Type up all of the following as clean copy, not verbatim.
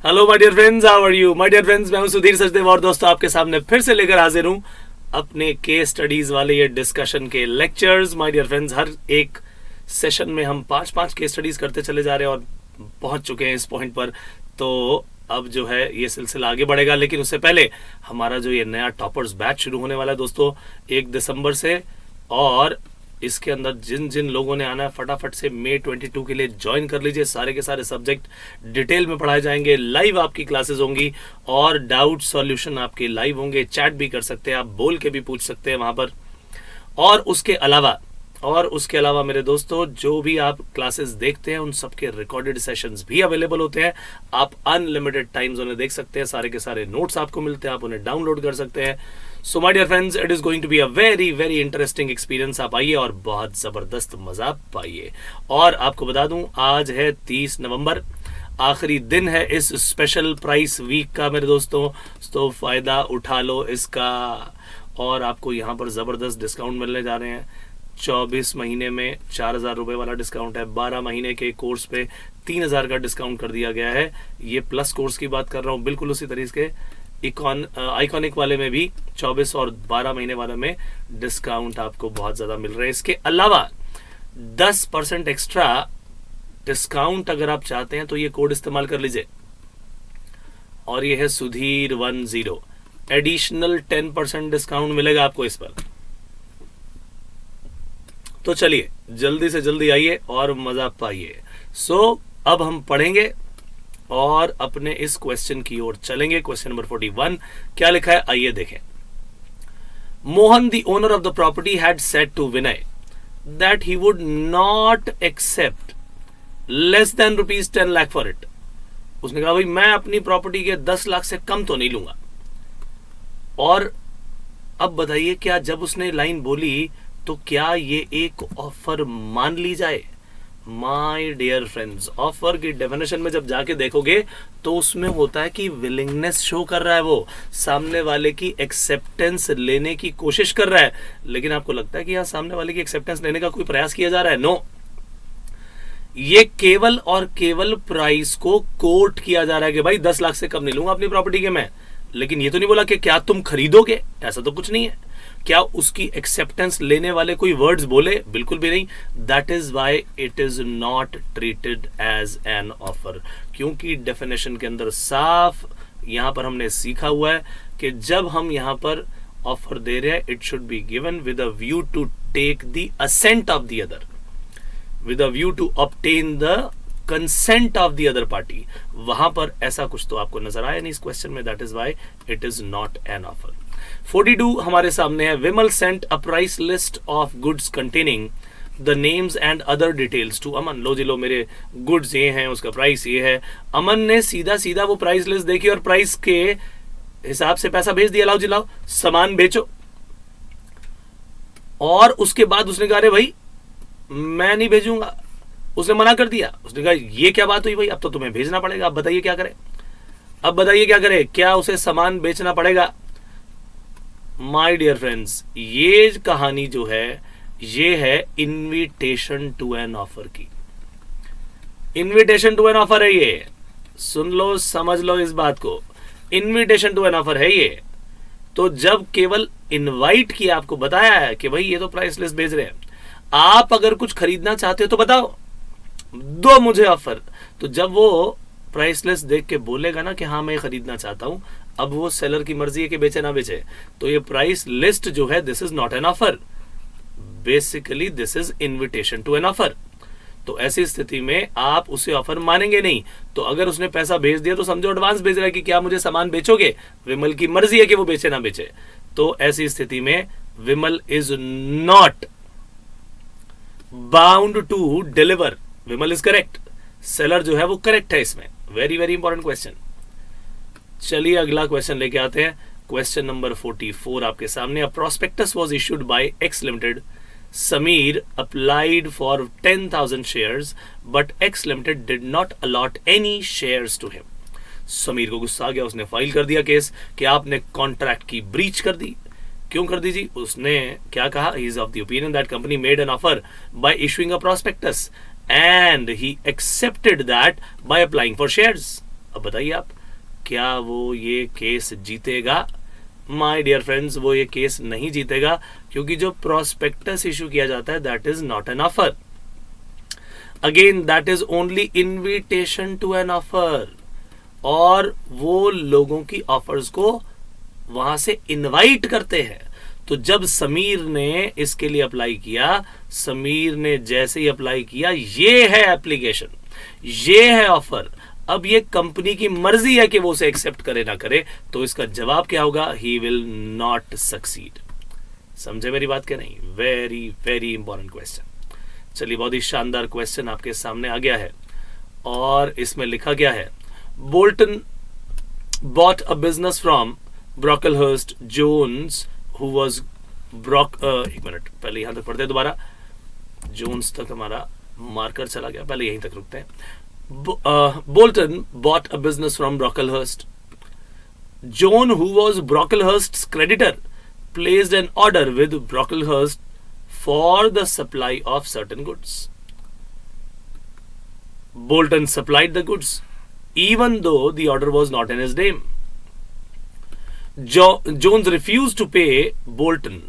Hello my dear friends, how are you my dear friends. मैं हूं सुधीर सचदेव और दोस्तों आपके सामने फिर से लेकर हाजिर हूं अपने केस स्टडीज वाले ये डिस्कशन के लेक्चर्स। माय डियर फ्रेंड्स, हर एक सेशन में हम 5-5 केस स्टडीज करते चले जा रहे हैं और पहुंच चुके हैं इस पॉइंट पर। तो अब जो है ये सिलसिला आगे बढ़ेगा, लेकिन उससे पहले हमारा जो ये नया टॉपर्स बैच शुरू होने वाला है दोस्तों 1 दिसंबर से, और इसके अंदर जिन जिन लोगों ने आना है फटाफट से मई 22 के लिए ज्वाइन कर लीजिए। सारे के सारे सब्जेक्ट डिटेल में पढ़ाए जाएंगे, लाइव आपकी क्लासेस होंगी और डाउट सॉल्यूशन आपके लाइव होंगे। चैट भी कर सकते हैं, आप बोल के भी पूछ सकते हैं वहां पर। और उसके अलावा मेरे दोस्तों, जो भी आप क्लासेस देखते हैं उन सबके रिकॉर्डेड सेशंस भी अवेलेबल होते हैं। आप अनलिमिटेड टाइम्स उन्हें देख सकते हैं, सारे के सारे नोट्स आपको मिलते हैं, आप उन्हें डाउनलोड कर सकते हैं। So my dear friends, it is going to be a very very interesting experience. आप आइए और बहुत जबरदस्त मजा पाइए। और आपको बता दूं, आज है 30 नवंबर, आखिरी दिन है इस स्पेशल प्राइस वीक का मेरे दोस्तों, तो फायदा उठा लो इसका। और आपको यहाँ पर जबरदस्त डिस्काउंट मिलने जा रहे हैं। 24 महीने में 4000 रुपए वाला डिस्काउंट है, 12 महीने के कोर्स पे 3000 का डिस्काउंट कर दिया गया है। ये प्लस कोर्स की बात कर रहा हूँ। बिल्कुल उसी तरीके के आइकॉनिक वाले में भी 24 और 12 महीने वाले में डिस्काउंट आपको बहुत ज्यादा मिल रहा है। इसके अलावा 10% एक्स्ट्रा डिस्काउंट अगर आप चाहते हैं तो ये कोड इस्तेमाल कर लीजिए, और ये है सुधीर10। एडिशनल 10% डिस्काउंट मिलेगा आपको इस पर। तो चलिए जल्दी से जल्दी आइए और मजा पाइए। सो अब हम पढ़ेंगे और अपने इस क्वेश्चन की ओर चलेंगे। क्वेश्चन नंबर 41 क्या लिखा है, आइए देखें। Mohan the owner of the property had said to Vinay that he would not accept less than ₹10 lakh for it. उसने कहा भाई मैं अपनी प्रॉपर्टी के 10 लाख से कम तो नहीं लूंगा। और अब बताइए, क्या जब उसने लाइन बोली तो क्या ये एक ऑफर मान ली जाए? माय डियर फ्रेंड्स, ऑफर की डेफिनेशन में जब जाके देखोगे तो उसमें होता है कि विलिंगनेस शो कर रहा है, वो सामने वाले की एक्सेप्टेंस लेने की कोशिश कर रहा है। लेकिन आपको लगता है कि यहाँ सामने वाले की एक्सेप्टेंस लेने का कोई प्रयास किया जा रहा है? नो, ये केवल और केवल प्राइस को कोट किया जा रहा है कि भाई 10 लाख से कम नहीं लूंगा अपनी प्रॉपर्टी के मैं। लेकिन ये तो नहीं बोला कि क्या तुम खरीदोगे, ऐसा तो कुछ नहीं है। क्या उसकी एक्सेप्टेंस लेने वाले कोई वर्ड्स बोले? बिल्कुल भी नहीं। That is why it is not treated as an offer, क्योंकि डेफिनेशन के अंदर साफ यहां पर हमने सीखा हुआ है कि जब हम यहां पर ऑफर दे रहे हैं, it should be given with a view to take the assent of the other, with a view to obtain the consent of the other party. वहां पर ऐसा कुछ तो आपको नजर आया नहीं इस क्वेश्चन में। That is why it is not an offer. 42 हमारे सामने है। Vimal sent a price list of goods containing the names and other details to Aman. लो जी लो, मेरे गुड्स ये हैं, उसका प्राइस ये है। अमन ने सीधा सीधा वो प्राइस लिस्ट देखी और प्राइस के हिसाब से पैसा भेज दिया, लाओ जी लाओ सामान बेचो। और उसके बाद उसने कहा अरे भाई मैं नहीं भेजूंगा, उसने मना कर दिया। उसने कहा ये क्या बात हुई भाई, अब तो तुम्हें भेजना पड़ेगा, अब बताइए क्या करें, अब बताइए क्या करें, क्या उसे सामान बेचना पड़ेगा? माय डियर फ्रेंड्स, ये कहानी जो है ये है इनविटेशन टू एन ऑफर की। इनविटेशन टू एन ऑफर है ये, सुन लो समझ लो इस बात को। इनविटेशन टू एन ऑफर है ये। तो जब केवल इनवाइट किया, आपको बताया है कि भाई ये तो प्राइस लिस्ट भेज रहे हैं, आप अगर कुछ खरीदना चाहते हो तो बताओ, दो मुझे ऑफर। तो जब वो प्राइस लिस्ट देख के बोलेगा ना कि हाँ मैं खरीदना चाहता हूं, अब वो सेलर की मर्जी है कि बेचे ना बेचे। तो ये प्राइस लिस्ट जो है this is not an offer, basically this is invitation to an offer. तो ऐसी स्थिति में आप उसे ऑफर मानेंगे नहीं। तो अगर उसने पैसा भेज दिया तो समझो एडवांस भेज रहा है कि क्या मुझे सामान बेचोगे, विमल की मर्जी है कि वो बेचे ना बेचे। तो ऐसी स्थिति में Vimal is not bound to deliver. Vimal is correct, seller जो है वो करेक्ट है इसमें। Very very important question. चलिए अगला क्वेश्चन लेके आते हैं। क्वेश्चन नंबर 44 आपके सामने। A prospectus was issued by X limited. Sameer applied for 10,000 shares, but X Limited did not allot any shares to him. Sameer को गुस्सा आ गया, उसने फाइल कर दिया केस कि आपने कॉन्ट्रैक्ट की ब्रीच कर दी। क्यों कर दी जी? उसने क्या कहा? He is of the opinion that company made an offer bye issuing a prospectus and he accepted that by applying for shares. अब बताइए आप, क्या वो ये केस जीतेगा? माय डियर फ्रेंड्स, वो ये केस नहीं जीतेगा, क्योंकि जो प्रोस्पेक्टस इशू किया जाता है that is not an offer. Again that is only invitation to an offer, और वो लोगों की ऑफर्स को वहां से इनवाइट करते हैं. तो जब समीर ने इसके लिए अप्लाई किया, समीर ने जैसे ही अप्लाई किया, ये है एप्लीकेशन, ये है ऑफर. अब ये कंपनी की मर्जी है कि वो उसे एक्सेप्ट करे ना करे. तो इसका जवाब क्या होगा? He will not succeed. समझे मेरी बात क्या नहीं? Very very important question. चलिए, बहुत ही शानदार क्वेश्चन आपके सामने आ गया है, और इसमें लिखा गया है, Bolton bought a business from Brocklehurst Jones who was एक मिनट, पहले यहां तक पढ़ते हैं दोबारा. जोन्स तक हमारा मार्कर चला गया, पहले यहीं तक रुकते हैं. Bolton bought a business from Brocklehurst. John, who was Brocklehurst's creditor, placed an order with Brocklehurst for the supply of certain goods. Bolton supplied the goods, even though the order was not in his name. Jones refused to pay Bolton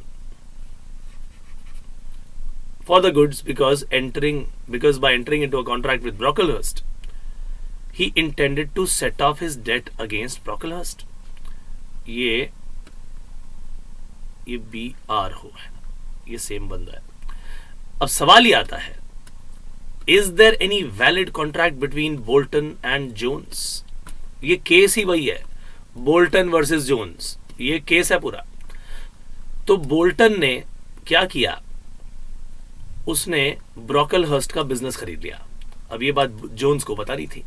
for the goods because by entering into a contract with Brocklehurst, he intended to set off his debt against Brocklehurst. ये BR हो है, ये same बंदा है. अब सवाल ये आता है, is there any valid contract between Bolton and Jones? ये केस ही वही है, बोल्टन वर्सेस जोन्स, ये केस है पूरा. तो बोल्टन ने क्या किया? उसने ब्रॉकलहर्स्ट का बिजनेस खरीद लिया. अब ये बात जोन्स को पता नहीं थी.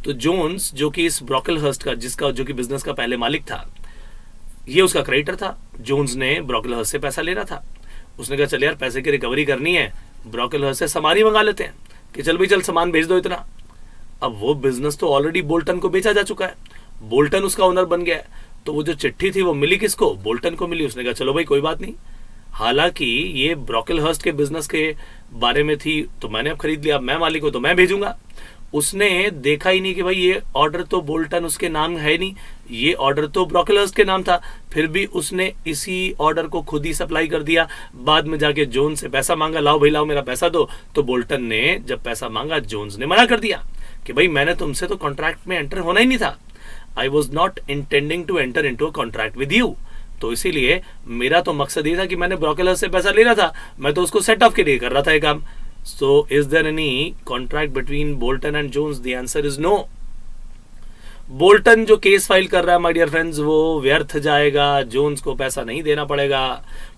तो जोन्स, जो कि इस ब्रॉकलहर्स्ट का, जो कि बिजनेस का पहले मालिक था, ये उसका क्रेडिटर था. जोन्स ने ब्रॉकलहर्स्ट से पैसा लेना था. उसने कहा, चल यार, पैसे की रिकवरी करनी है, ब्रॉकलहर्स्ट से सामान ही मंगा लेते हैं, कि चल भाई चल सामान भेज दो इतना. अब वो बिजनेस तो ऑलरेडी बोल्टन को बेचा जा चुका है, बोल्टन उसका ओनर बन गया है. तो वो जो चिट्ठी थी वो मिली किसको? बोल्टन को मिली. उसने कहा चलो भाई कोई बात नहीं, हालांकि ये ब्रॉकलहर्स्ट के बिजनेस के बारे में थी, तो मैंने अब खरीद लिया, मैं मालिक हूं तो मैं भेजूंगा. उसने देखा ही नहीं कि भाई ये ऑर्डर तो बोल्टन उसके नाम है नहीं, ये ऑर्डर तो ब्रॉकलहर्स्ट के नाम था. फिर भी उसने इसी ऑर्डर को खुद ही सप्लाई कर दिया. बाद में जाके जोन्स से पैसा मांगा, लाओ भाई लाओ मेरा पैसा दो. तो बोल्टन ने जब पैसा मांगा, जोन्स ने मना कर दिया कि भाई मैंने तुमसे तो कॉन्ट्रैक्ट में एंटर होना ही नहीं था. I was not intending to enter into a contract with you. तो इसीलिए मेरा तो मकसद ये था कि मैंने ब्रॉकलहर्स्ट से पैसा लेना था, मैं तो उसको सेट ऑफ के लिए कर रहा था ये काम. So, is there any contract between Bolton and Jones? The answer is no. Bolton जो केस फाइल कर रहा है माय डियर फ्रेंड्स, वो व्यर्थ जाएगा. जोन्स को पैसा नहीं देना पड़ेगा.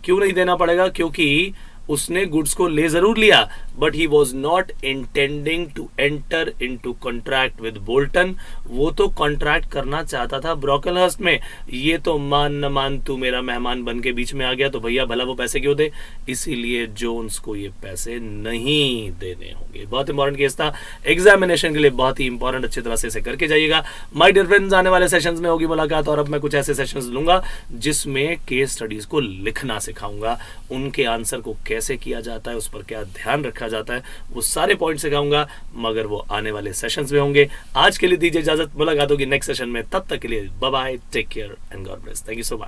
क्यों नहीं देना पड़ेगा? क्योंकि उसने गुड्स को ले जरूर लिया, but he was not intending to enter into contract with Bolton. वो तो कॉन्ट्रैक्ट करना चाहता था ब्रॉकलहर्स्ट में. ये तो मान न मान तू मेरा मेहमान बन के बीच में आ गया, तो भैया भला वो पैसे क्यों दे? इसीलिए जोन्स को ये पैसे नहीं देने होंगे. बहुत इंपॉर्टेंट केस था, एग्जामिनेशन के लिए बहुत ही इंपॉर्टेंट. अच्छी तरह से इसे करके जाइएगा माय डियर फ्रेंड्स. आने वाले सेशंस में होगी मुलाकात, और अब मैं कुछ ऐसे सेशंस लूंगा जिसमें केस स्टडीज को लिखना सिखाऊंगा, उनके आंसर को कैसे किया जाता है, उस पर क्या ध्यान रखा जाता है, वो सारे पॉइंट सिखाऊंगा, मगर वो आने वाले सेशंस में होंगे. आज के लिए दीजिए इजाजत, मुलाकात होगी नेक्स्ट सेशन में. तब तक के लिए bye bye, take care and God bless. Thank you so much.